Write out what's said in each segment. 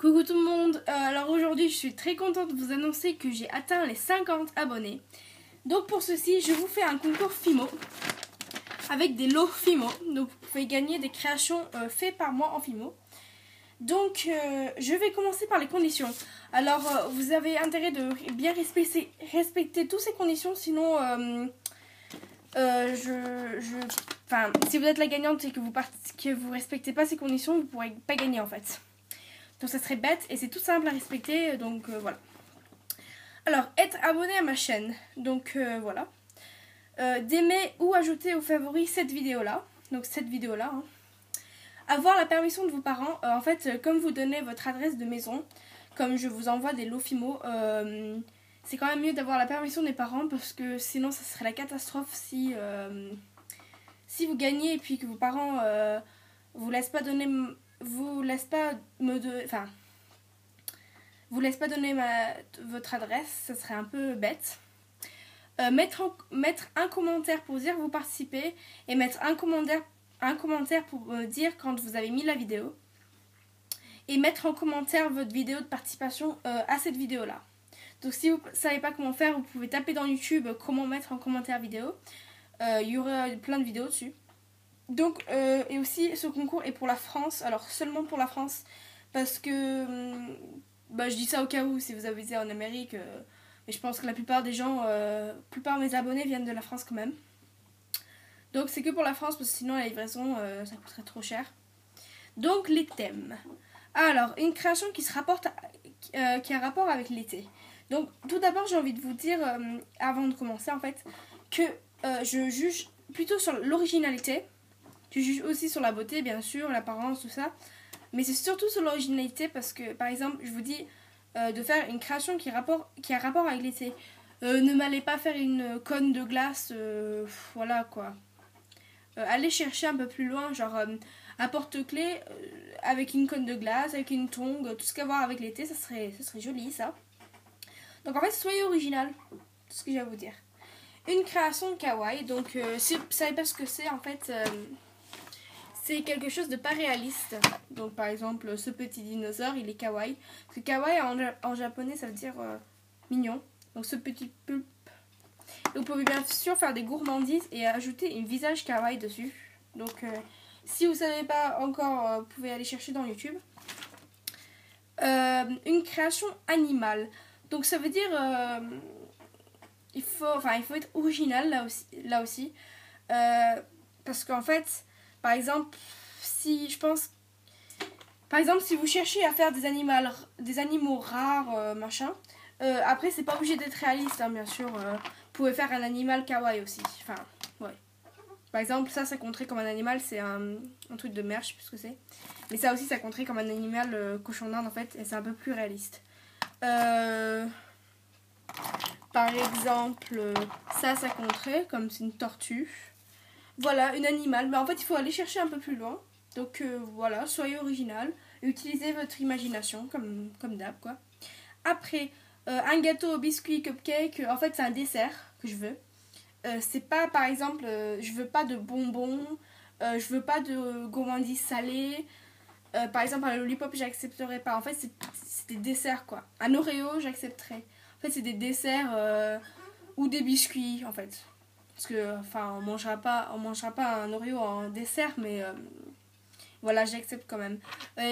Coucou tout le monde, alors aujourd'hui je suis très contente de vous annoncer que j'ai atteint les 50 abonnés. Donc pour ceci je vous fais un concours Fimo avec des lots Fimo. Donc vous pouvez gagner des créations faites par moi en Fimo. Donc je vais commencer par les conditions. Alors vous avez intérêt de bien respecter toutes ces conditions, sinon si vous êtes la gagnante et que vous respectez pas ces conditions, vous ne pourrez pas gagner en fait. Donc ça serait bête et c'est tout simple à respecter, donc voilà. Alors, être abonné à ma chaîne, donc voilà. D'aimer ou ajouter aux favoris cette vidéo-là, donc cette vidéo-là. Avoir la permission de vos parents, en fait, comme vous donnez votre adresse de maison, comme je vous envoie des lots Fimo, c'est quand même mieux d'avoir la permission des parents parce que sinon ça serait la catastrophe si vous gagnez et puis que vos parents vous laissent pas donner votre adresse, ça serait un peu bête. Mettre un commentaire pour dire que vous participez et mettre un commentaire pour dire quand vous avez mis la vidéo et mettre en commentaire votre vidéo de participation à cette vidéo là. Donc si vous ne savez pas comment faire, vous pouvez taper dans YouTube comment mettre en commentaire vidéo. Il y aura plein de vidéos dessus. Donc, et aussi ce concours est pour la France, alors seulement pour la France, parce que je dis ça au cas où si vous habitez en Amérique, mais je pense que la plupart des gens, plupart de mes abonnés viennent de la France quand même. Donc c'est que pour la France parce que sinon la livraison ça coûterait trop cher. Donc les thèmes. Alors une création qui a un rapport avec l'été. Donc tout d'abord j'ai envie de vous dire avant de commencer en fait que je juge plutôt sur l'originalité. Je juge aussi sur la beauté, bien sûr, l'apparence, tout ça. Mais c'est surtout sur l'originalité parce que, par exemple, je vous dis de faire une création qui a rapport avec l'été. Ne m'allez pas faire une conne de glace, voilà quoi. Allez chercher un peu plus loin, genre un porte-clés avec une conne de glace, avec une tongue, tout ce qu'à voir avec l'été, ça serait joli ça. Donc en fait, soyez original, c'est ce que j'ai à vous dire. Une création kawaii, donc si vous ne savez pas ce que c'est, en fait... c'est quelque chose de pas réaliste. Donc par exemple, ce petit dinosaure, il est kawaii. Parce que kawaii en japonais, ça veut dire mignon. Donc ce petit pulpe. Vous pouvez bien sûr faire des gourmandises et ajouter un visage kawaii dessus. Donc si vous savez pas encore, vous pouvez aller chercher dans YouTube. Une création animale. Donc ça veut dire... il faut être original là aussi. Parce qu'en fait... Par exemple, si vous cherchez à faire des animaux rares, après c'est pas obligé d'être réaliste, hein, bien sûr. Vous pouvez faire un animal kawaii aussi. Enfin, ouais. Par exemple, ça compterait comme un animal, c'est un truc de mer, je sais plus ce que c'est. Mais ça aussi, ça compterait comme un animal cochon d'Inde en fait, et c'est un peu plus réaliste. Par exemple, ça compterait comme c'est une tortue. Voilà, une animal. Mais en fait, il faut aller chercher un peu plus loin. Donc voilà, soyez original. Utilisez votre imagination, comme d'hab, quoi. Après, un gâteau au biscuit cupcake. En fait, c'est un dessert que je veux. C'est pas, par exemple, je veux pas de bonbons. Je veux pas de gourmandises salées. Par exemple, un lollipop, j'accepterais pas. En fait, c'est des desserts, quoi. Un Oreo, j'accepterais. En fait, c'est des desserts ou des biscuits, en fait. Parce que, on mangera pas un Oreo en dessert, mais voilà, j'accepte quand même.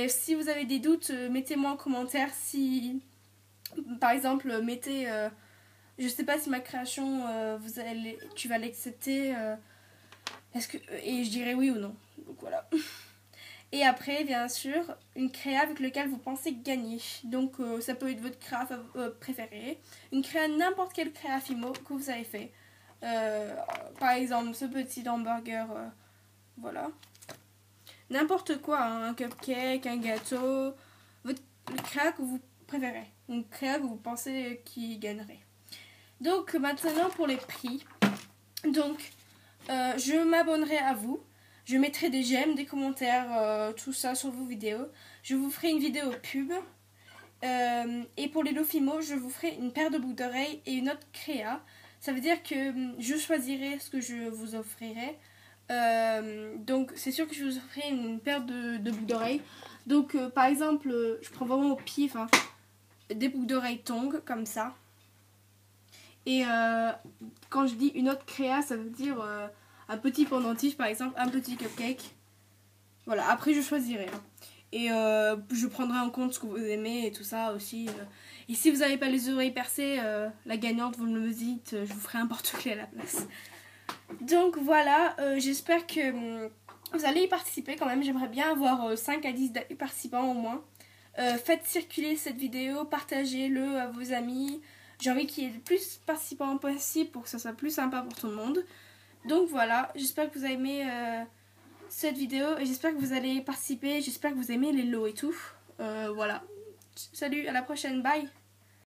Si vous avez des doutes, mettez-moi en commentaire si, par exemple, mettez, je sais pas si ma création, tu vas l'accepter, et je dirais oui ou non. Donc voilà. Et après, bien sûr, une créa avec laquelle vous pensez gagner. Donc ça peut être votre créa préférée. Une créa, n'importe quelle créa Fimo que vous avez fait. Par exemple ce petit hamburger, voilà, n'importe quoi, hein, un cupcake, un gâteau, votre créa que vous préférez, une créa que vous pensez qui gagnerait. Donc maintenant pour les prix, donc je m'abonnerai à vous, je mettrai des j'aime, des commentaires, tout ça sur vos vidéos, je vous ferai une vidéo pub. Et pour les lots Fimo, je vous ferai une paire de boucles d'oreilles et une autre créa. Ça veut dire que je choisirai ce que je vous offrirai Donc c'est sûr que je vous ferai une paire de boucles d'oreilles. Donc par exemple, je prends vraiment au pif des boucles d'oreilles tongs comme ça. Et quand je dis une autre créa, ça veut dire un petit pendentif par exemple, un petit cupcake. Voilà, après je choisirai. Et je prendrai en compte ce que vous aimez et tout ça aussi. Et si vous n'avez pas les oreilles percées, la gagnante, vous me dites, je vous ferai un porte-clés à la place. Donc voilà, j'espère que vous allez y participer quand même. J'aimerais bien avoir 5 à 10 participants au moins. Faites circuler cette vidéo, partagez-le à vos amis. J'ai envie qu'il y ait le plus de participants possible pour que ça soit plus sympa pour tout le monde. Donc voilà, j'espère que vous avez aimé cette vidéo et j'espère que vous allez participer. J'espère que vous aimez les lots et tout. Voilà. Salut, à la prochaine, bye.